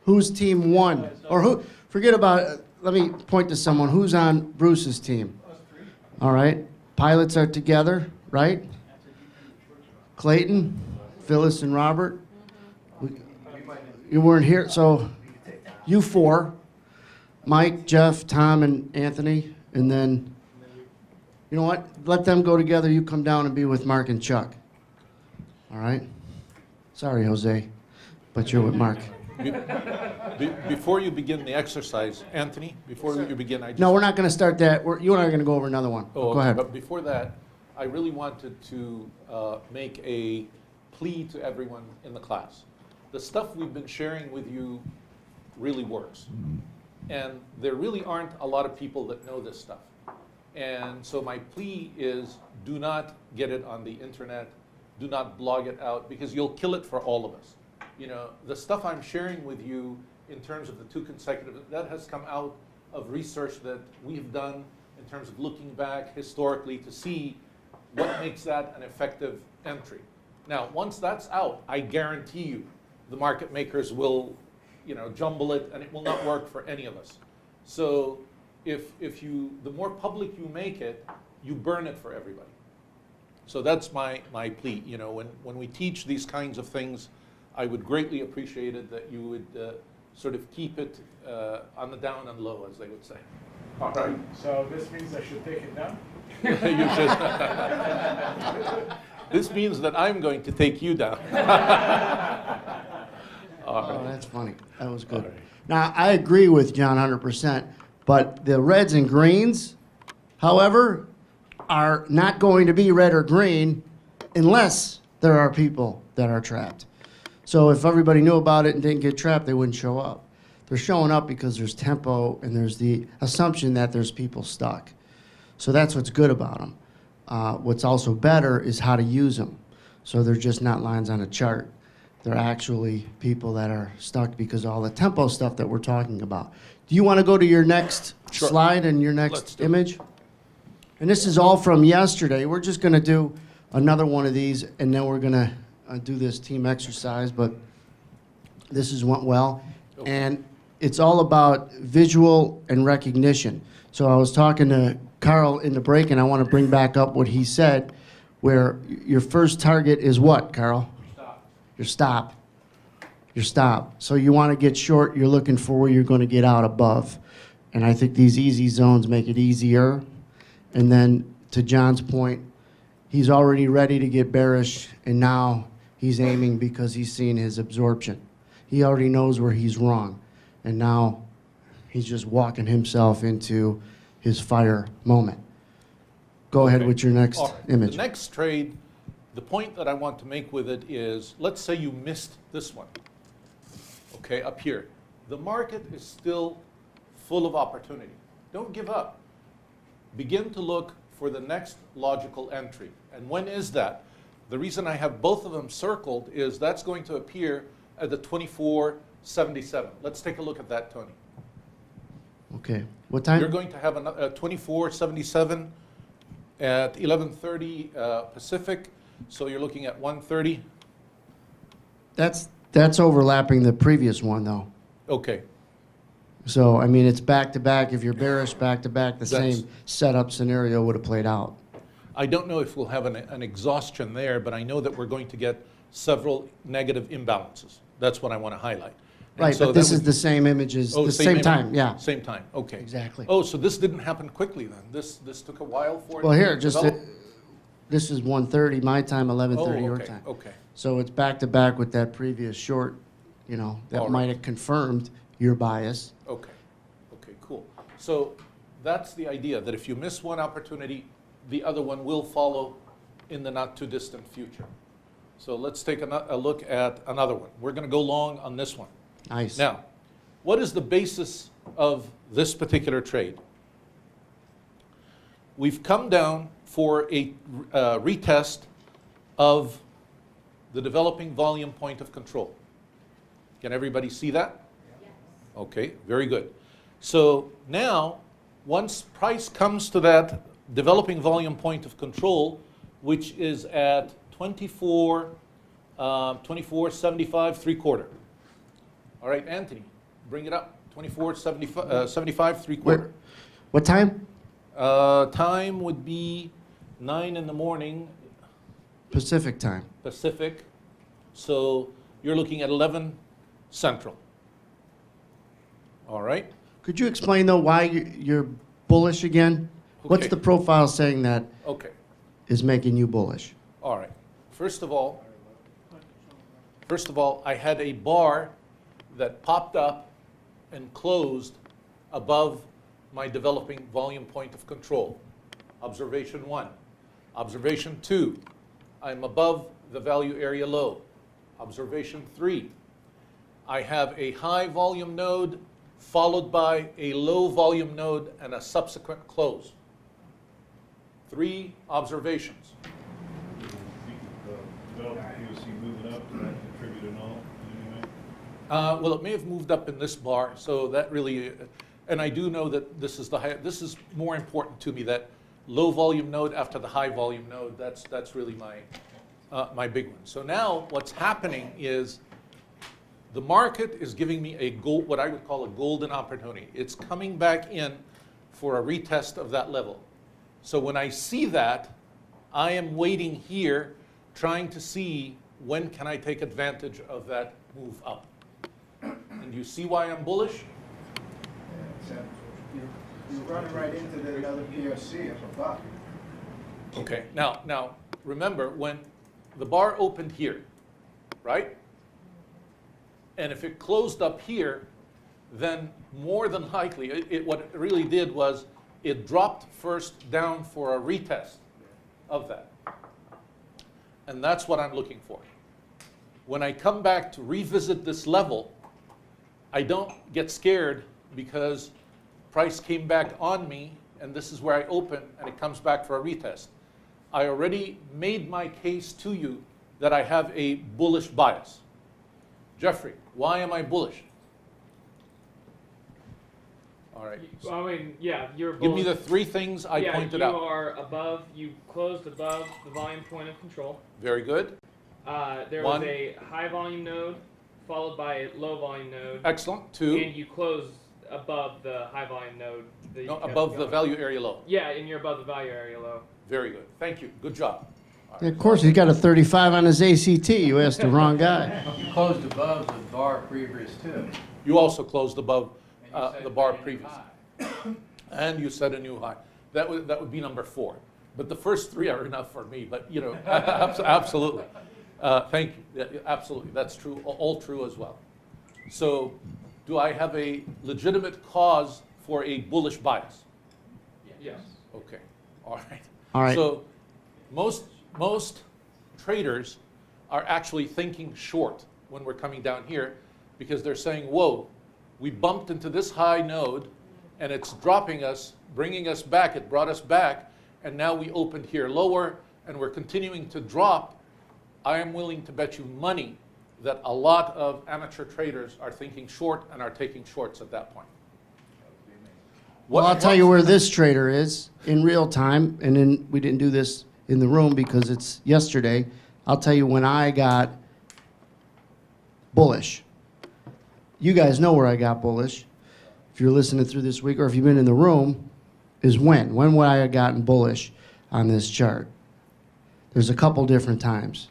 whose team won, or who, forget about, let me point to someone, who's on Bruce's team? All right, pilots are together, right? Clayton, Phyllis, and Robert. You weren't here, so you four, Mike, Jeff, Tom, and Anthony, and then, you know what? Let them go together. You come down and be with Mark and Chuck. All right? Sorry, Jose, but you're with Mark. Before you begin the exercise, Anthony, before you begin, I just... No, we're not going to start that. You and I are going to go over another one. Oh, go ahead. But before that, I really wanted to make a plea to everyone in the class. The stuff we've been sharing with you really works. And there really aren't a lot of people that know this stuff. And so my plea is, do not get it on the internet, do not blog it out, because you'll kill it for all of us. You know, the stuff I'm sharing with you in terms of the 2 consecutive, that has come out of research that we've done in terms of looking back historically to see what makes that an effective entry. Now, once that's out, I guarantee you the market makers will, you know, jumble it, and it will not work for any of us. So if you, the more public you make it, you burn it for everybody. So that's my plea. You know, when we teach these kinds of things, I would greatly appreciate it that you would sort of keep it on the down and low, as they would say. All right. So this means I should take it down? You should. This means that I'm going to take you down. Oh, that's funny. That was good. Right. Now, I agree with John 100%, but the reds and greens, however, are not going to be red or green unless there are people that are trapped. So if everybody knew about it and didn't get trapped, they wouldn't show up. They're showing up because there's tempo and there's the assumption that there's people stuck. So that's what's good about them. What's also better is how to use them. So they're just not lines on a chart. They're actually people that are stuck because of all the tempo stuff that we're talking about. Do you want to go to your next slide and your next image? And this is all from yesterday. We're just going to do another one of these, and then we're going to do this team exercise, but this has went well. And it's all about visual and recognition. So I was talking to Carl in the break, and I want to bring back up what he said, where your first target is what, Carl? Your stop. Your stop. So you want to get short, you're looking for where you're going to get out above. And I think these easy zones make it easier. And then to John's point, he's already ready to get bearish, and now he's aiming because he's seen his absorption. He already knows where he's wrong, and now he's just walking himself into his fire moment. Go ahead with your next image. The next trade, the point that I want to make with it is, let's say you missed this one, okay, up here. The market is still full of opportunity. Don't give up. Begin to look for the next logical entry. And when is that? The reason I have both of them circled is that's going to appear at the 24.77. Let's take a look at that, Tony. Okay. What time? You're going to have a 24.77 at 11:30 Pacific. So you're looking at 1:30. That's overlapping the previous one, though. Okay. So, I mean, it's back-to-back. If you're bearish back-to-back, the same setup scenario would have played out. I don't know if we'll have an exhaustion there, but I know that we're going to get several negative imbalances. That's what I want to highlight. And right, so but this is the same images, the same time, yeah. Same time, okay. Exactly. Oh, so this didn't happen quickly then? This took a while for it Well, to here, just develop? this is 1:30 my time, 11:30 your time. Okay. So it's back-to-back with that previous short, you know, that All might right. have confirmed your bias. Okay, cool. So that's the idea, that if you miss one opportunity, the other one will follow in the not too distant future. So let's take a look at another one. We're going to go long on this one. Nice. Now, what is the basis of this particular trade? We've come down for a retest of the developing volume point of control. Can everybody see that? Yes. Okay, very good. So now, once price comes to that developing volume point of control, which is at 24.75 3/4. All right, Anthony, bring it up. 24.75, 3/4. What time? Time would be 9 in the morning Pacific time. Pacific. So you're looking at 11 Central. All right? Could you explain, though, why you're bullish again? What's Okay. the profile saying that Okay. is making you bullish? All right. First of all, I had a bar that popped up and closed above my developing volume point of control. Observation 1. Observation 2, I'm above the value area low. Observation 3, I have a high volume node followed by a low volume node and a subsequent close. 3 observations. Developing POC moving up, does that contribute at all in any way? Well, it may have moved up in this bar, so that really, and I do know that this is the high, this is more important to me, that low volume node after the high volume node, that's really my big one. So now what's happening is the market is giving me what I would call a golden opportunity. It's coming back in for a retest of that level. So when I see that, I am waiting here, trying to see when can I take advantage of that move up. And you see why I'm bullish? You're running right into the other POC up above. Okay, now remember when the bar opened here, right? And if it closed up here, then more than likely, what it really did was it dropped first down for a retest of that. And that's what I'm looking for. When I come back to revisit this level, I don't get scared because price came back on me and this is where I open and it comes back for a retest. I already made my case to you that I have a bullish bias. Jeffrey, why am I bullish? All right. I mean, yeah, you're Give me bullish. the 3 things I pointed out. You are above, you closed above the volume point of control. Very good. There One. was a high volume node followed by a low volume node. Excellent. 2. And you closed above the high volume node. that you No, kept above the going. value area low. Yeah, and you're above the value area low. Very good. Thank you. Good job. All Yeah, right. of course, he's got a 35 on his ACT. You asked the wrong guy. You closed above the bar previous to. You also closed above And you said the bar brand new previous. high. And you set a new high. That would be number 4. But the first 3 are enough for me. But you know, absolutely. Thank you. Yeah, absolutely. That's true. All true as well. So, do I have a legitimate cause for a bullish bias? Yes. Okay. All right. All right. So, most traders are actually thinking short when we're coming down here because they're saying, whoa, we bumped into this high node and it's dropping us, bringing us back. It brought us back, and now we opened here lower and we're continuing to drop. I am willing to bet you money that a lot of amateur traders are thinking short and are taking shorts at that point. Well, I'll tell you where this trader is in real time, and then we didn't do this in the room because it's yesterday. I'll tell you when I got bullish. You guys know where I got bullish. If you're listening through this week or if you've been in the room, is when. When would I have gotten bullish on this chart? There's a couple different times.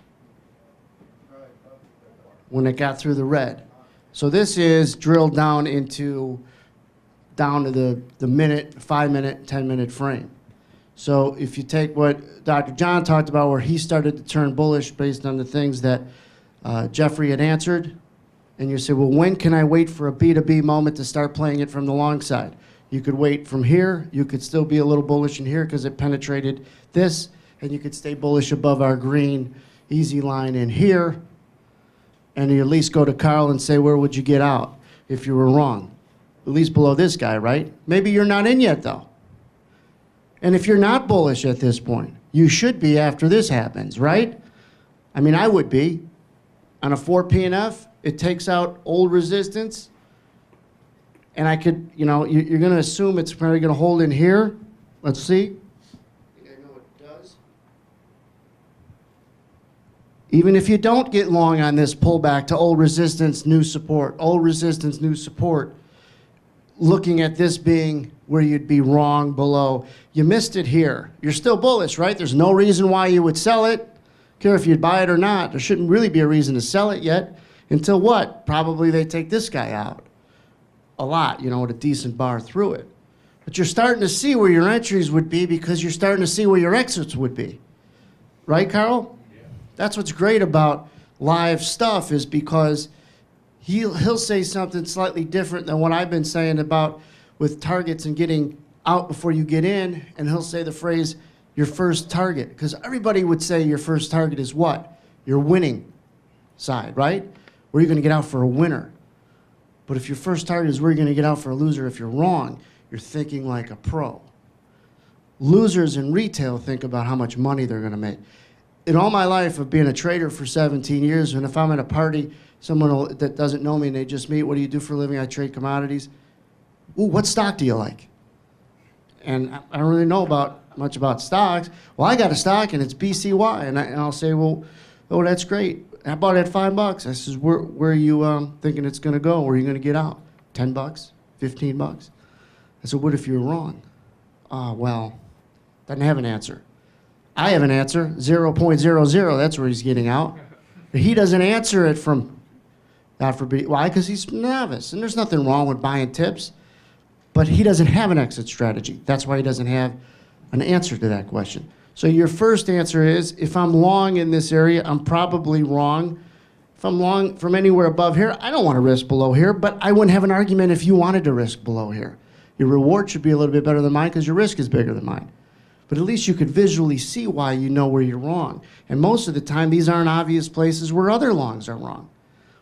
When it got through the red. So this is drilled down to the minute, 5 minute, 10 minute frame. So if you take what Dr. John talked about where he started to turn bullish based on the things that Jeffrey had answered, and you say, well, when can I wait for a B2B moment to start playing it from the long side? You could wait from here. You could still be a little bullish in here because it penetrated this, and you could stay bullish above our green easy line in here, and you at least go to Carl and say, where would you get out if you were wrong? At least below this guy, right? Maybe you're not in yet, though. And if you're not bullish at this point, you should be after this happens, right? I mean, I would be. On a 4 PNF, it takes out old resistance. And I could, you know, you're going to assume it's probably going to hold in here. Let's see. I think I know it does. Even if you don't get long on this pullback to old resistance, new support, old resistance, new support, looking at this being where you'd be wrong below. You missed it here. You're still bullish, right? There's no reason why you would sell it. Care if you'd buy it or not. There shouldn't really be a reason to sell it yet. Until what? Probably they take this guy out. A lot, you know, with a decent bar through it. But you're starting to see where your entries would be because you're starting to see where your exits would be. Right, Carl? Yeah. That's what's great about live stuff is because he'll say something slightly different than what I've been saying about with targets and getting out before you get in, and he'll say the phrase, your first target. Because everybody would say your first target is what? Your winning side, right? Where you're going to get out for a winner. But if your first target is where you're going to get out for a loser, if you're wrong, you're thinking like a pro. Losers in retail think about how much money they're going to make. In all my life of being a trader for 17 years, and if I'm at a party, someone that doesn't know me and they just meet, what do you do for a living? I trade commodities. Ooh, what stock do you like? And I don't really know much about stocks. Well, I got a stock and it's BCY. And I'll say, well, oh, that's great. I bought it at $5. I says, where are you thinking it's going to go? Where are you going to get out? $10? $15? I said, what if you're wrong? Well, doesn't have an answer. I have an answer, 0.00. That's where he's getting out. But he doesn't answer it from, God forbid. Why? Because he's novice. And there's nothing wrong with buying tips. But he doesn't have an exit strategy. That's why he doesn't have an answer to that question. So your first answer is, if I'm long in this area, I'm probably wrong. If I'm long from anywhere above here, I don't want to risk below here, but I wouldn't have an argument if you wanted to risk below here. Your reward should be a little bit better than mine because your risk is bigger than mine. But at least you could visually see why you know where you're wrong. And most of the time, these aren't obvious places where other longs are wrong.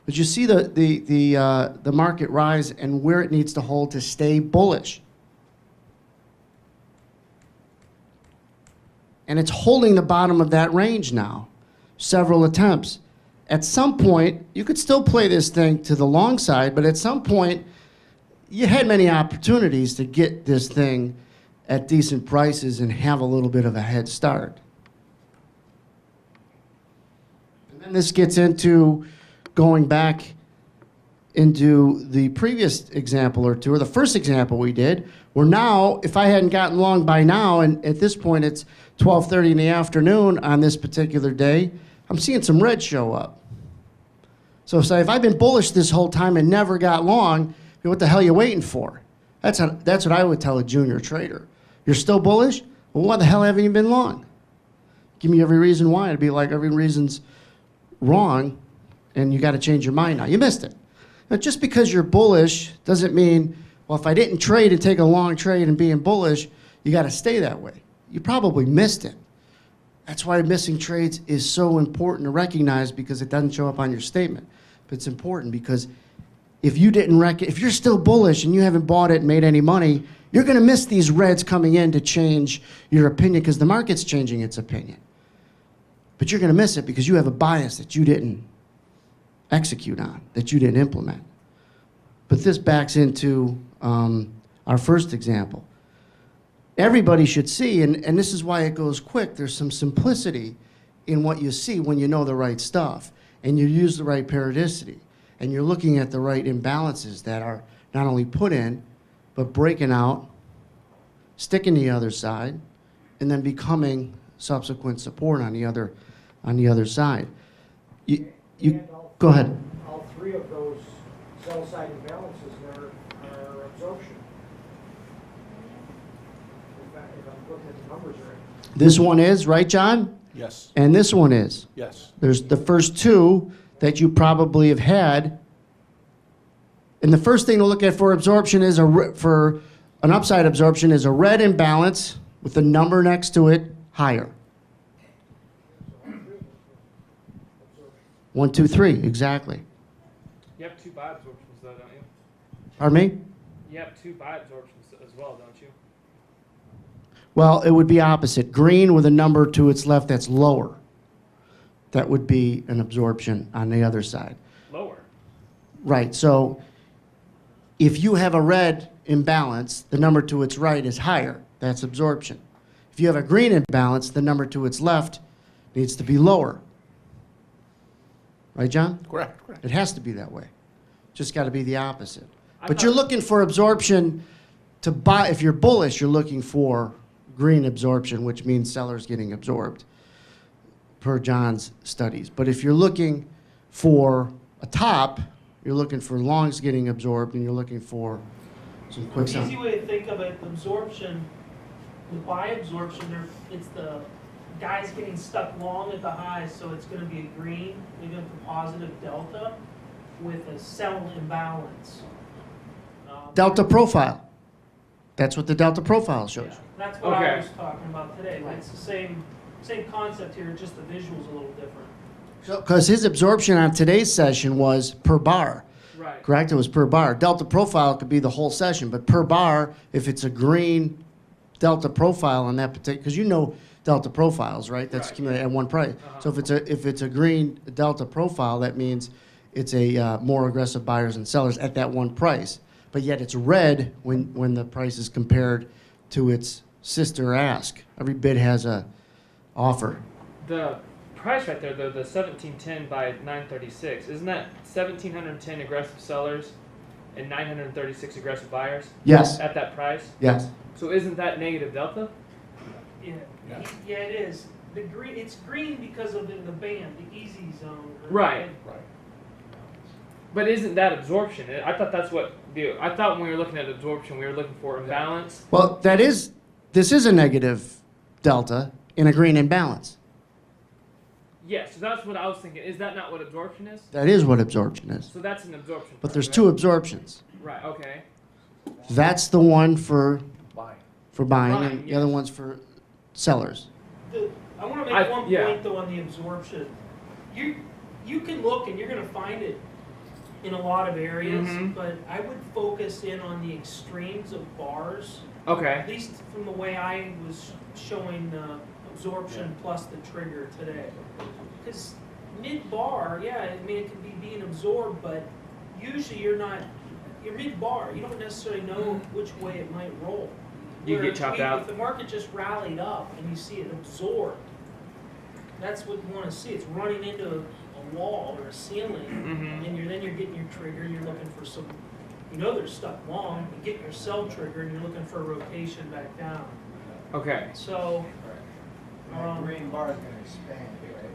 But you see the market rise and where it needs to hold to stay bullish. And it's holding the bottom of that range now. Several attempts. At some point, you could still play this thing to the long side, but at some point, you had many opportunities to get this thing at decent prices and have a little bit of a head start. And then this gets into going back into the previous example or two, or the first example we did, where now, if I hadn't gotten long by now, and at this point it's 12:30 in the afternoon on this particular day, I'm seeing some red show up. So say if I've been bullish this whole time and never got long, what the hell are you waiting for? That's what I would tell a junior trader. You're still bullish? Well, why the hell haven't you been long? Give me every reason why. It'd be like every reason's wrong, and you got to change your mind now. You missed it. Now, just because you're bullish doesn't mean, well, if I didn't trade and take a long trade and being bullish, you got to stay that way. You probably missed it. That's why missing trades is so important to recognize, because it doesn't show up on your statement. But it's important because if you're still bullish and you haven't bought it and made any money, you're going to miss these reds coming in to change your opinion because the market's changing its opinion. But you're going to miss it because you have a bias that you didn't execute on, that you didn't implement. But this backs into our first example. Everybody should see, and this is why it goes quick, there's some simplicity in what you see when you know the right stuff and you use the right periodicity and you're looking at the right imbalances that are not only put in, but breaking out, sticking the other side, and then becoming subsequent support on the other side. Go ahead. All three of those sell-side imbalances are absorption. If I'm looking at the numbers right. This one is, right, John? Yes, And this one is. yes. There's the first two that you probably have had. And the first thing to look at for absorption is for an upside absorption is a red imbalance with the number next to it higher. 1, 2, 3, exactly. You have two buy absorptions though, don't you? Pardon me? You have two buy absorptions as well, don't you? Well, it would be opposite. Green with a number to its left that's lower. That would be an absorption on the other side. Lower. Right, so if you have a red imbalance, the number to its right is higher. That's absorption. If you have a green imbalance, the number to its left needs to be lower. Right, John? Correct, correct. It has to be that way. Just got to be the opposite. I But thought- you're looking for absorption to buy. If you're bullish, you're looking for green absorption, which means sellers getting absorbed, per John's studies. But if you're looking for a top, you're looking for longs getting absorbed, and you're looking for some quick The easy selling. way to think of it, absorption, the buy absorption, it's the guys getting stuck long at the highs, so it's gonna be a green, maybe a positive delta with a sell imbalance. Delta profile. That's what the delta profile shows. Yeah, that's what I Okay. was talking about today, but it's the same concept here, just the visual's a little different. Because his absorption on today's session was per bar. Right. Correct? It was per bar. Delta profile could be the whole session, but per bar, if it's a green delta profile on that particular, because you know delta profiles, right? That's Right. accumulated at one price. So if it's a green delta profile, that means it's a more aggressive buyers and sellers at that one price. But yet it's red when the price is compared to its sister ask. Every bid has a offer. The price right there, though, the 1710 by 936, isn't that 1710 aggressive sellers and 936 aggressive buyers Yes. at that price? Yes. So isn't that negative delta? Yeah, Yeah. yeah, it is. The green, it's green because of in the band, the easy zone. Right. Right. But isn't that absorption? I thought that's what I thought when we were looking at absorption, we were looking for imbalance. Well, this is a negative delta in a green imbalance. Yes, so that's what I was thinking. Is that not what absorption is? That is what absorption is. So that's an absorption. But price, there's right? two absorptions. Right. Okay. That's the one for Bye. buying, Buying, and the other yes. one's for sellers. I want to I- make one yeah. point though on the absorption. You can look and you're going to find it in a lot of areas, Mhm. but I would focus in on the extremes of bars. Okay. At least from the way I was showing absorption plus the trigger today. Because mid-bar, yeah, I mean, it can be being absorbed, but usually you're mid-bar. You don't necessarily know which way it might roll. You Where get chopped out. If the market just rallied up and you see it absorbed, that's what you want to see. It's running into a wall or a ceiling, Mhm. and then you're getting your trigger. You're looking for some, they're stuck long. You get your sell trigger, and you're looking for a rotation back down. Okay. So, That green bar is gonna expand, right?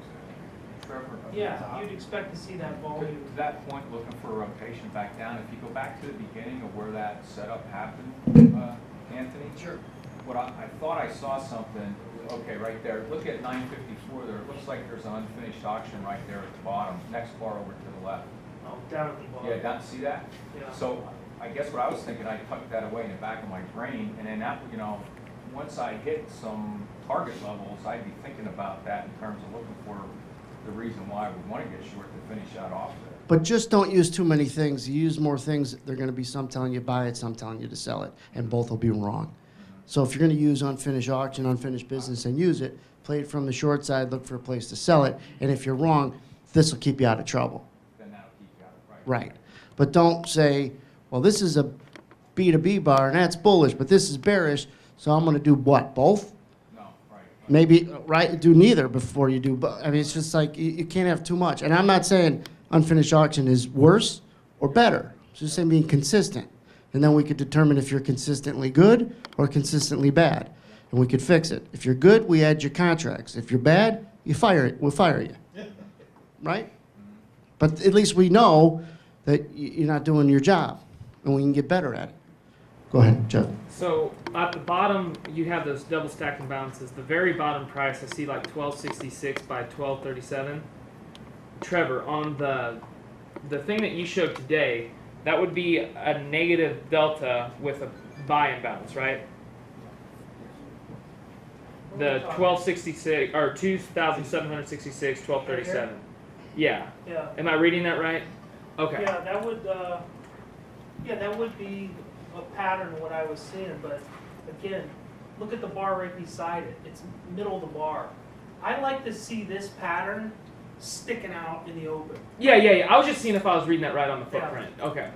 Trevor. yeah, you'd expect to see that volume. To that point, looking for a rotation back down, if you go back to the beginning of where that setup happened, Anthony? Sure. What I thought I saw something, okay, right there, look at 954 there, it looks like there's an unfinished auction right there at the bottom, next bar over to the left. Oh, down at the bottom. Yeah, down, see that? Yeah. So I guess what I was thinking, I tucked that away in the back of my brain, and then that, once I hit some target levels, I'd be thinking about that in terms of looking for the reason why I would want to get short to finish that off there. But just don't use too many things. You use more things, they're going to be some telling you buy it, some telling you to sell it, and both will be wrong. So if you're going to use unfinished auction, unfinished business, and use it, play it from the short side, look for a place to sell it, and if you're wrong, this will keep you out of trouble. Then that'll keep you out of right. Right. But don't say, well, this is a B2B bar, and that's bullish, but this is bearish, so I'm going to do what, both? No, right. Maybe, right, do neither before you do, but, I mean, it's just like, you can't have too much. And I'm not saying unfinished auction is worse or better. It's just saying being consistent. And then we could determine if you're consistently good or consistently bad. And we could fix it. If you're good, we add your contracts. If you're bad, we'll fire you. Right? But at least we know that you're not doing your job, and we can get better at it. Go ahead, Jeff. So at the bottom, you have those double stacked imbalances. The very bottom price, I see like 1266 by 1237. Trevor, on the thing that you showed today, that would be a negative delta with a buy imbalance, right? The 1266 or 2766, 1237. Yeah. Yeah. Am I reading that right? Okay. Yeah, that would be a pattern of what I was seeing, but again, look at the bar right beside it. It's middle of the bar. I like to see this pattern sticking out in the open. Yeah. I was just seeing if I was reading that right on the Yeah. footprint. Okay.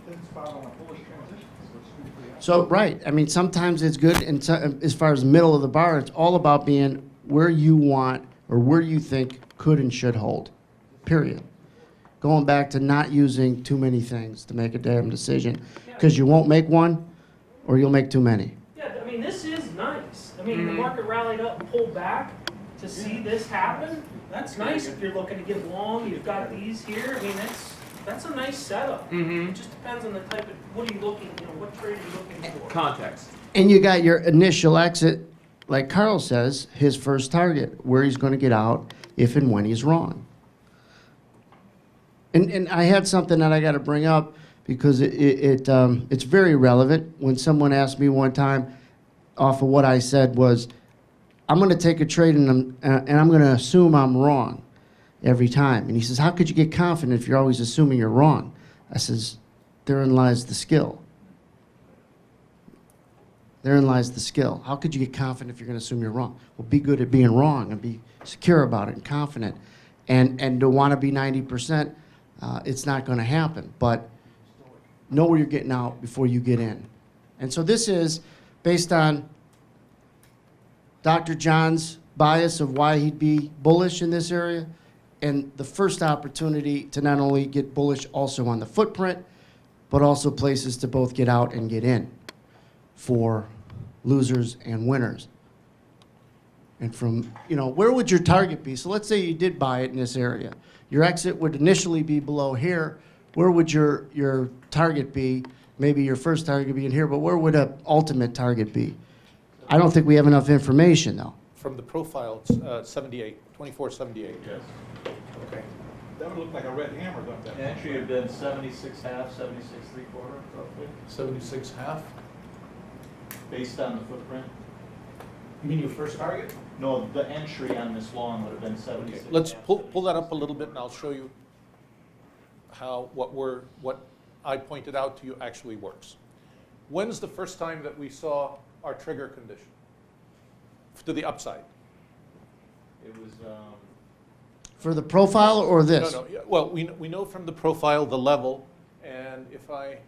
Doesn't spot on a bullish transition, so it's good for the So, right, I mean, sometimes it's good, and as far as middle of the bar, it's all about being where you want or where you think could and should hold, period. going back to not using too many things to make a damn decision, because you won't make one, or you'll make too many. Yeah, I mean, this is nice. I mean, the market rallied up and pulled back to see this happen. That's nice if you're looking to get long. You've got these here. I mean, that's a nice setup. It just depends on the type of, what are you looking, what trade are you looking for? Context. And you got your initial exit, like Carl says, his first target, where he's going to get out if and when he's wrong. And I had something that I got to bring up because it's very relevant. When someone asked me one time, off of what I said was, I'm going to take a trade and I'm going to assume I'm wrong every time. And he says, how could you get confident if you're always assuming you're wrong? I says, therein lies the skill. Therein lies the skill. How could you get confident if you're going to assume you're wrong? Well, be good at being wrong and be secure about it and confident. And to want to be 90%, it's not going to happen. But know where you're getting out before you get in. And so this is based on Dr. John's bias of why he'd be bullish in this area, and the first opportunity to not only get bullish also on the footprint, but also places to both get out and get in for losers and winners. And from, where would your target be? So let's say you did buy it in this area. Your exit would initially be below here. Where would your target be? Maybe your first target be in here, but where would an ultimate target be? I don't think we have enough information, though. From the profile, it's 78, 2478. Yes. Okay. That would look like a red hammer, don't that? Entry had been 76 half, 76 3/4, roughly, 76 half? based on the footprint. You mean your first target? No, the entry on this long would have been Okay, 76. let's half, pull that up a little bit and I'll show you how what I pointed out to you actually works. When's the first time that we saw our trigger condition to the upside? It was, For the profile or this? No, yeah, well, we know from the profile the level, and if I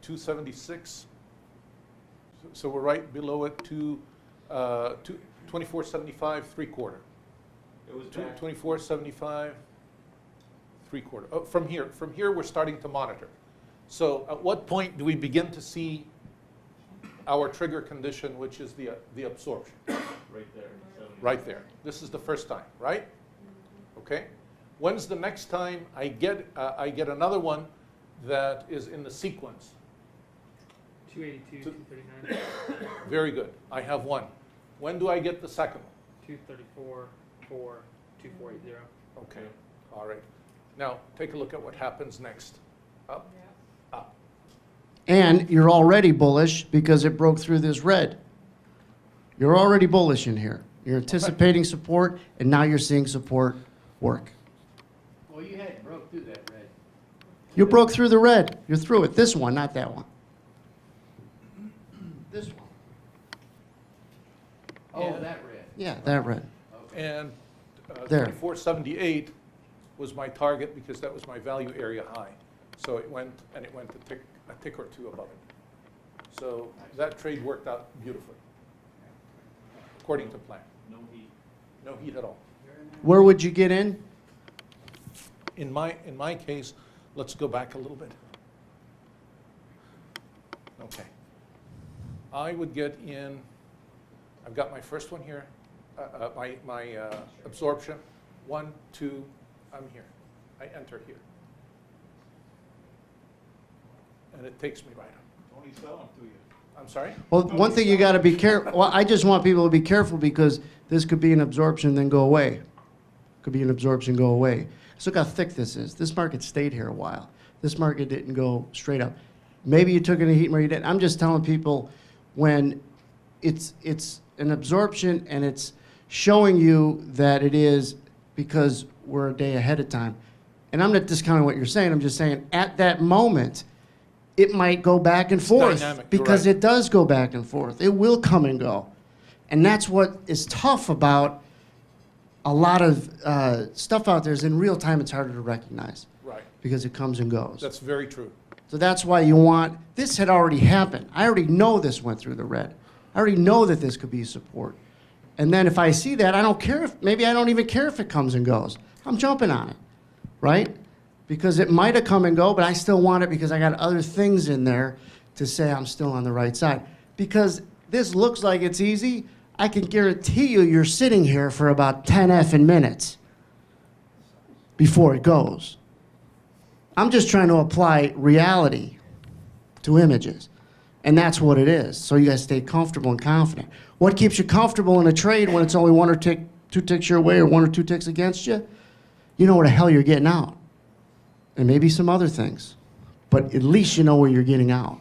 276, so we're right below it to 2475 3/4. it was back. 2475 3/4. Oh, from here we're starting to monitor. So at what point do we begin to see our trigger condition, which is the absorption? Right there. 70. Right there. This is the first time, right? Okay. When's the next time I get another one that is in the sequence? 282, 239, Very good. I have one. When do I get the second one? 234, 4, 2480. Okay. All right. Now take a look at what happens next. Up, up. And you're already bullish because it broke through this red. You're already bullish in here. You're anticipating support, and now you're seeing support work. Well, you had broke through that red. You broke through the red. You're through it. This one, not that one. This one. Oh, Yeah. that red. Yeah, that red. And There. 2478 was my target because that was my value area high. So it went a tick or two above it. So that trade worked out beautifully, according to plan. No heat. No heat at all. Where would you get in? In my case, let's go back a little bit. Okay. I would get in, I've got my first one here, my absorption, 1, 2, I'm here. I enter here. And it takes me right up. Tony sell them to you. I'm sorry? Well, one thing you got to be careful. Well, I just want people to be careful because this could be an absorption, then go away. Could be an absorption, go away. So look how thick this is. This market stayed here a while. This market didn't go straight up. Maybe you took any heat where you didn't. I'm just telling people when it's an absorption and it's showing you that it is because we're a day ahead of time. And I'm not discounting what you're saying. I'm just saying at that moment, it might go back and forth dynamic, you're because right. it does go back and forth. It will come and go. And that's what is tough about a lot of stuff out there is in real time it's harder to recognize Right. because it comes and goes. That's very true. So that's why you want, this had already happened. I already know this went through the red. I already know that this could be support. And then if I see that, I don't care if, maybe I don't even care if it comes and goes. I'm jumping on it, right? because it might have come and go, but I still want it because I got other things in there to say I'm still on the right side. Because this looks like it's easy, I can guarantee you you're sitting here for about 10 effing minutes before it goes. I'm just trying to apply reality to images. And that's what it is. So you guys stay comfortable and confident. What keeps you comfortable in a trade when it's only one or two ticks your way or one or two ticks against you? You know where the hell you're getting out. And maybe some other things. But at least you know where you're getting out.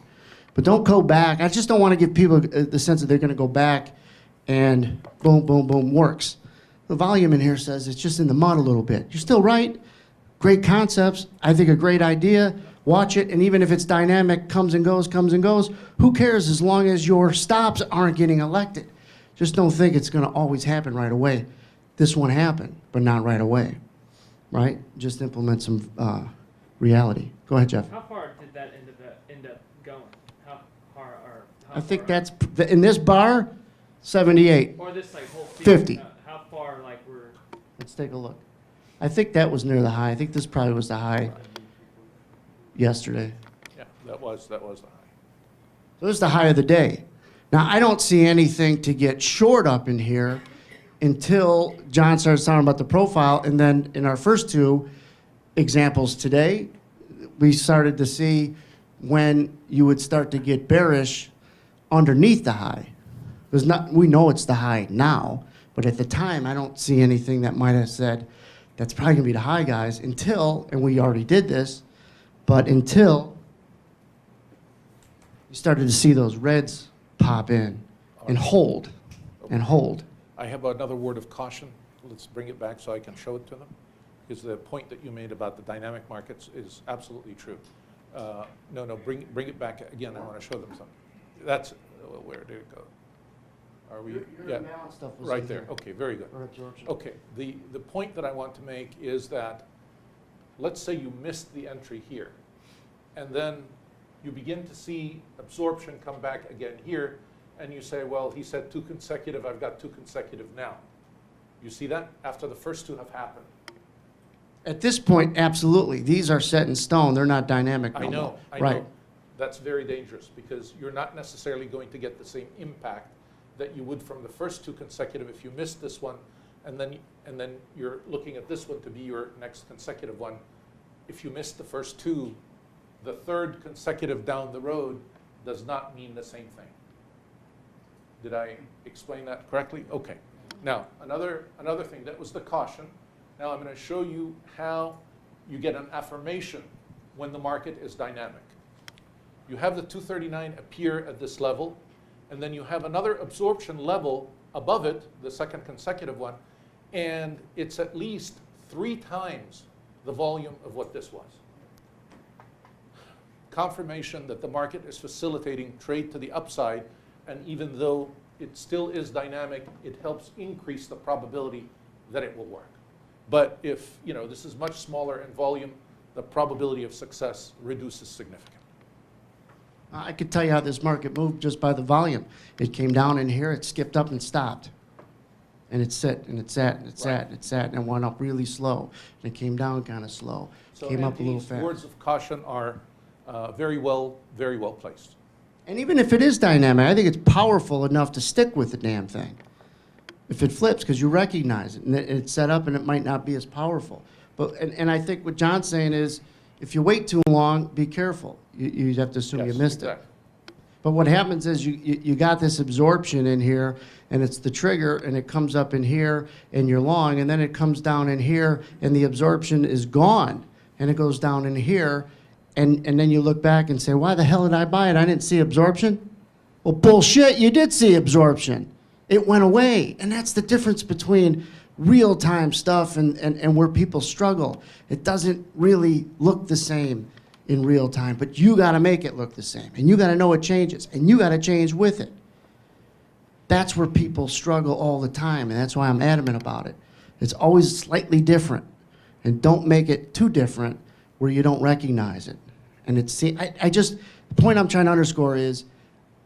But don't go back. I just don't want to give people the sense that they're going to go back and boom, boom, boom, works. The volume in here says it's just in the mud a little bit. You're still right. Great concepts. I think a great idea. Watch it, and even if it's dynamic, comes and goes, who cares as long as your stops aren't getting elected? Just don't think it's going to always happen right away. This one happened, but not right away, right? Just implement some reality. Go ahead, Jeff. How far did that end up going? How far or how I think far- that's, in this bar, 78. or this like whole field, 50. How far like we're Let's take a look. I think that was near the high. I think this probably was the high yesterday. Yeah, that was the high. So this is the high of the day. Now, I don't see anything to get short up in here until John starts talking about the profile. And then in our first two examples today, we started to see when you would start to get bearish underneath the high. We know it's the high now, but at the time, I don't see anything that might have said, that's probably gonna be the high, guys, until, and we already did this, but until you started to see those reds pop in and hold, and hold. I have another word of caution. Let's bring it back so I can show it to them. Because the point that you made about the dynamic markets is absolutely true. Bring it back again. I want to show them something. That's, where did it go? Are we? Yeah, stuff was right in there. here. Okay, very good. Or absorption. Okay, the point that I want to make is that, let's say you missed the entry here, and then you begin to see absorption come back again here, and you say, well, he said 2 consecutive, I've got 2 consecutive now. You see that? After the first 2 have happened. At this point, absolutely. These are set in stone. They're not dynamic no more. I Right. know. That's very dangerous because you're not necessarily going to get the same impact that you would from the first 2 consecutive if you missed this one, and then you're looking at this one to be your next consecutive one. If you missed the first 2, the third consecutive down the road does not mean the same thing. Did I explain that correctly? Okay. Now, another thing, that was the caution. Now I'm going to show you how you get an affirmation when the market is dynamic. You have the 239 appear at this level, and then you have another absorption level above it, the second consecutive one, and it's at least 3 times the volume of what this was. Confirmation that the market is facilitating trade to the upside, and even though it still is dynamic, it helps increase the probability that it will work. But if this is much smaller in volume, the probability of success reduces significantly. I could tell you how this market moved just by the volume. It came down in here, it skipped up and stopped. And it sat, and it sat, and it sat, and it sat, and it went up really slow. And it came down kind of slow. So Came up a little Anthony's fast. words of caution are very well placed. And even if it is dynamic, I think it's powerful enough to stick with the damn thing. If it flips, because you recognize it, and it's set up and it might not be as powerful. But and I think what John's saying is, if you wait too long, be careful. You have to assume you Yes, missed exactly. it. But what happens is you got this absorption in here, and it's the trigger, and it comes up in here, and you're long, and then it comes down in here, and the absorption is gone, and it goes down in here, and then you look back and say, why the hell did I buy it? I didn't see absorption. Well, bullshit, you did see absorption. It went away, and that's the difference between real-time stuff and where people struggle. It doesn't really look the same in real time, but you got to make it look the same, and you got to know it changes, and you got to change with it. That's where people struggle all the time, and that's why I'm adamant about it. It's always slightly different, and don't make it too different where you don't recognize it. And the point I'm trying to underscore is,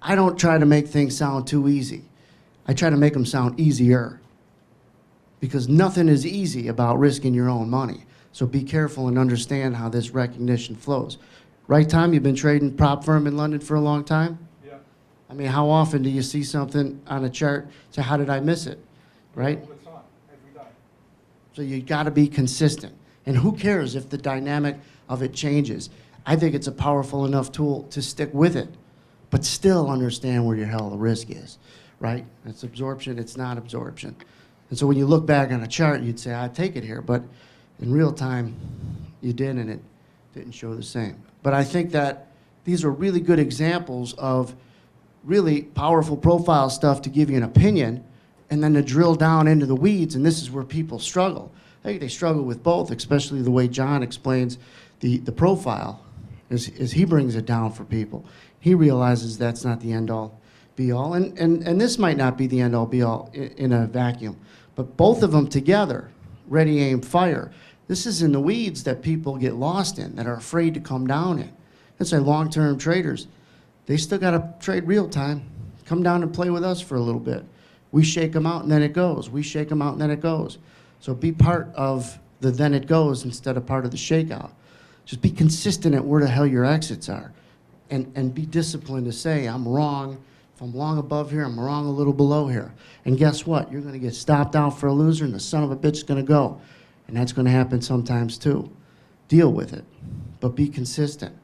I don't try to make things sound too easy. I try to make them sound easier, because nothing is easy about risking your own money. So be careful and understand how this recognition flows. Right, Tom? You've been trading prop firm in London for a long time? Yeah. I mean, how often do you see something on a chart, say, how did I miss it, right? All the time, every day. So you got to be consistent. And who cares if the dynamic of it changes? I think it's a powerful enough tool to stick with it, but still understand where your hell the risk is, right? It's absorption, it's not absorption. And so when you look back on a chart, you'd say, I'd take it here, but in real time, you did, and it didn't show the same. But I think that these are really good examples of really powerful profile stuff to give you an opinion, and then to drill down into the weeds, and this is where people struggle. I think they struggle with both, especially the way John explains the profile, is he brings it down for people. He realizes that's not the end-all, be-all, and this might not be the end-all, be-all in a vacuum, but both of them together, ready, aim, fire. This is in the weeds that people get lost in, that are afraid to come down in. That's why long-term traders, they still got to trade real time. Come down and play with us for a little bit. We shake them out and then it goes. We shake them out and then it goes. So be part of the then it goes instead of part of the shakeout. Just be consistent at where the hell your exits are. And be disciplined to say, I'm wrong. If I'm long above here, I'm wrong a little below here. And guess what? You're going to get stopped out for a loser and the son of a bitch is going to go. And that's going to happen sometimes too. Deal with it, but be consistent.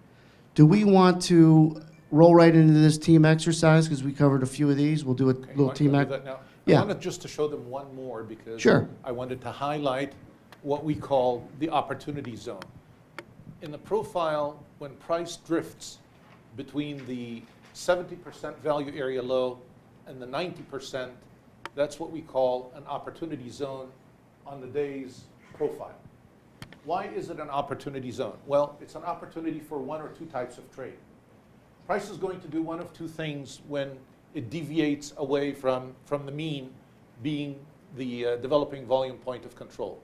Do we want to roll right into this team exercise because we covered a few of these? We'll do a little team exercise. exercise. I Yeah. wanted just to show them one more because Sure. I wanted to highlight what we call the opportunity zone. In the profile, when price drifts between the 70% value area low and the 90%, that's what we call an opportunity zone on the day's profile. Why is it an opportunity zone? Well, it's an opportunity for one or two types of trade. Price is going to do one of two things when it deviates away from the mean being the developing volume point of control.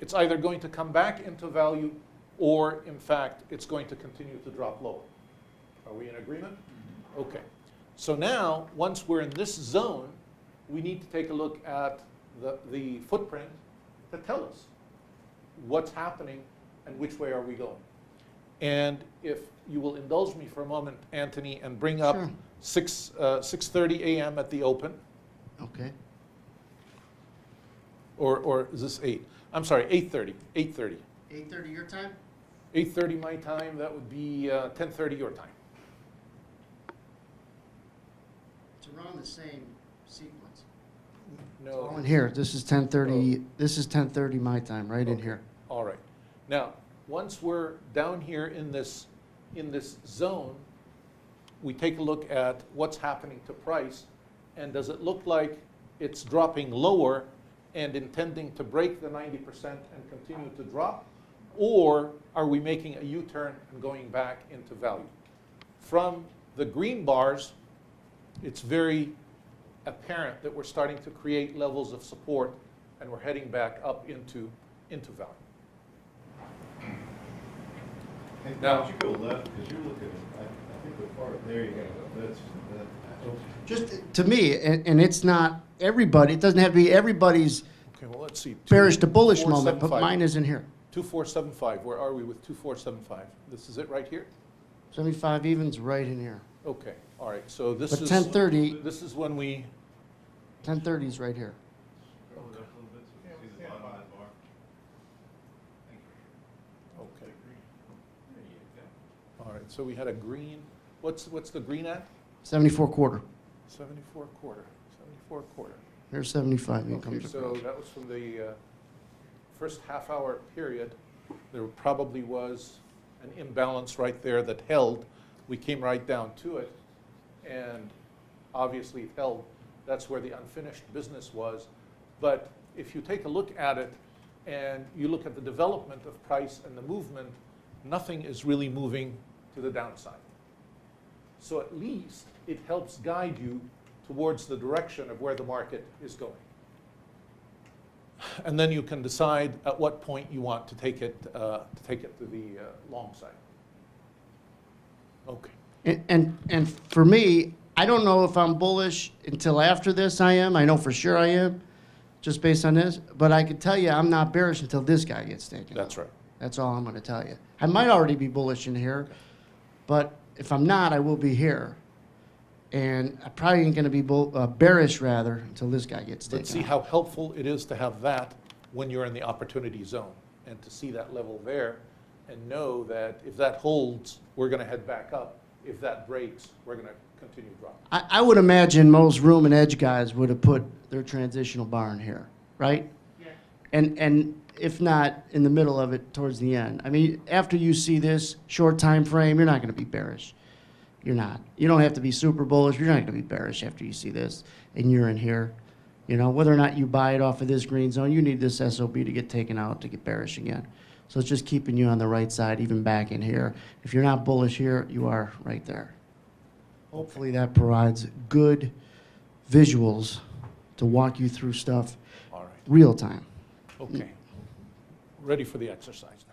It's either going to come back into value or, in fact, it's going to continue to drop lower. Are we in agreement? Okay. So now, once we're in this zone, we need to take a look at the footprint to tell us what's happening and which way are we going. And if you will indulge me for a moment, Anthony, and bring up Sure. 6:30 a.m. at the open, Okay. or is this 8? I'm sorry, 8:30. 8:30. 8:30 your time? 8:30 my time, that would be 10:30 your time. It's around the same sequence. No. Oh, in here, this is 10:30. This is 10:30 my time, right in Okay. here. All right. Now, once we're down here in this zone, we take a look at what's happening to price, and does it look like it's dropping lower and intending to break the 90% and continue to drop, or are we making a U-turn and going back into value? From the green bars, it's very apparent that we're starting to create levels of support and we're heading back up into value. Hey, Now- why don't you go left, because you're looking at, I think the far, there you go, that. Just to me, and it's not everybody, it doesn't have to be everybody's Okay, well, let's see. bearish to bullish moment, but 2475. mine isn't here. 2475, where are we with 2475? This is it right here? 75 evens right in here. Okay, all right, so this But is. 10:30, This is when we, 10:30 is right here. Scroll left a little bit so you can see the bottom of that bar. Thank you. okay, There you go. all right, so we had a green, what's the green at? 74 quarter. 74 quarter, 74 quarter. Here's 75 Okay, incomes so across. that was from the first half-hour period. There probably was an imbalance right there that held. We came right down to it, and obviously it held. That's where the unfinished business was. But if you take a look at it and you look at the development of price and the movement, nothing is really moving to the downside. So at least it helps guide you towards the direction of where the market is going. And then you can decide at what point you want to take it to the long side. Okay. And for me, I don't know if I'm bullish until after this I am. I know for sure I am, just based on this. But I can tell you I'm not bearish until this guy gets taken out. That's right. That's all I'm going to tell you. I might already be bullish in here, but if I'm not, I will be here. And I probably ain't going to be bearish, rather, until this guy gets taken But see out. how helpful it is to have that when you're in the opportunity zone, and to see that level there, and know that if that holds, we're going to head back up. If that breaks, we're going to continue dropping. I would imagine most room and edge guys would have put their transitional barn here, right? Yeah. And if not, in the middle of it towards the end. I mean, after you see this short time frame, you're not going to be bearish. You're not. You don't have to be super bullish. You're not going to be bearish after you see this and you're in here. You know, whether or not you buy it off of this green zone, you need this SOB to get taken out to get bearish again. So it's just keeping you on the right side, even back in here. If you're not bullish here, you are right there. Hopefully that provides good visuals to walk you through stuff All right. real time. Okay. Ready for the exercise.